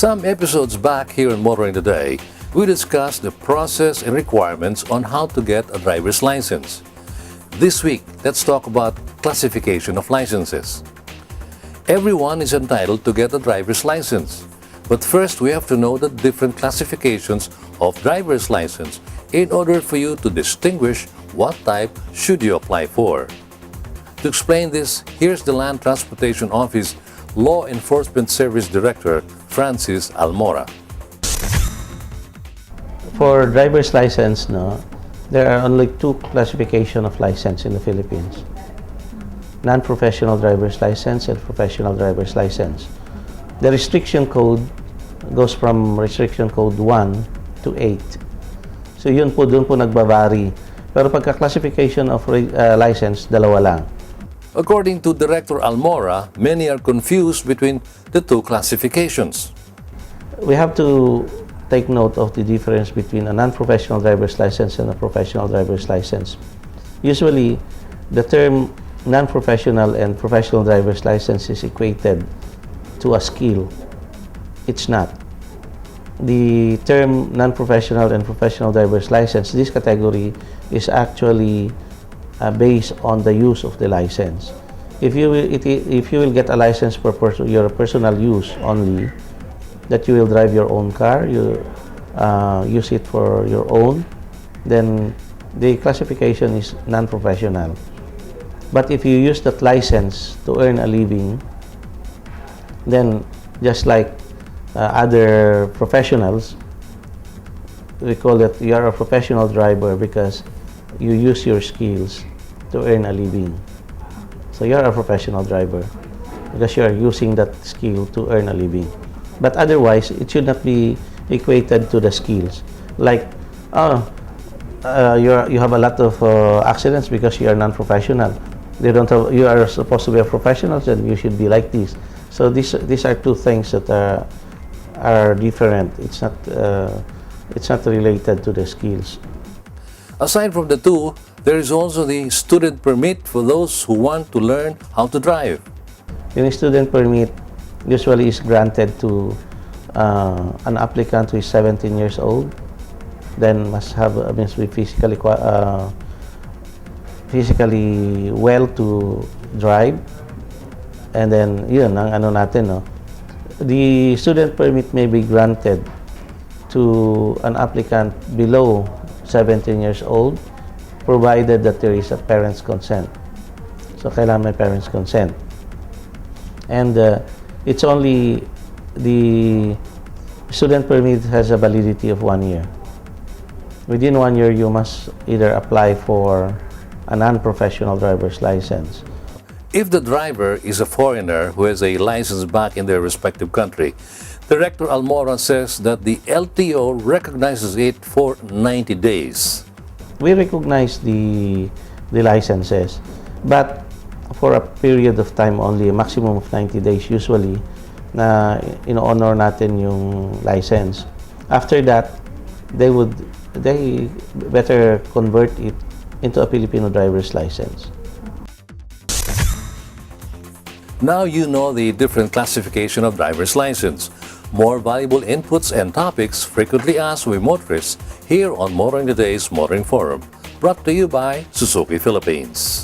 Some episodes back here in Motoring Today, we discussed the process and requirements on how to get a driver's license. This week, let's talk about classification of licenses. Everyone is entitled to get a driver's license. But first, we have to know the different classifications of driver's license in order for you to distinguish what type should you apply for. To explain this, here's the Land Transportation Office Law Enforcement Service Director, Francis Almora. For driver's license, there are only two classifications of license in the Philippines. Non-professional driver's license and professional driver's license. The restriction code goes from restriction code 1 to 8. So doon po nagbabari. Pero pagka-classification of license, dalawa lang. According to Director Almora, many are confused between the two classifications. We have to take note of the difference between a non-professional driver's license and a professional driver's license. Usually, the term non-professional and professional driver's license is equated to a skill. It's not. The term non-professional and professional driver's license, this category is actually based on the use of the license. If you will get a license for your personal use only, that you will drive your own car, you use it for your own, then the classification is non-professional. But if you use that license to earn a living, then just like other professionals, we call it you are a professional driver because you use your skills to earn a living. So you are a professional driver because you are using that skill to earn a living. But otherwise, it should not be equated to the skills. Like, you have a lot of accidents because you are non-professional. You are supposed to be a professional, then you should be like this. So these are two things that are different. It's not related to the skills. Aside from the two, there is also the student permit for those who want to learn how to drive. Yung student permit usually is granted to an applicant who is 17 years old, then must be physically well to drive, and then yun ang ano natin, no. The student permit may be granted to an applicant below 17 years old, provided that there is a parent's consent. So kailangan may parent's consent. And it's only the student permit has a validity of 1 year. Within 1 year, you must either apply for a non-professional driver's license. If the driver is a foreigner who has a license back in their respective country, Director Almora says that the LTO recognizes it for 90 days. We recognize the licenses, but for a period of time only, a maximum of 90 days usually, na in-honor natin yung license. After that, they better convert it into a Filipino driver's license. Now you know the different classification of driver's license. More valuable inputs and topics frequently asked by motorists here on Motoring Today's Motoring Forum, brought to you by Suzuki Philippines.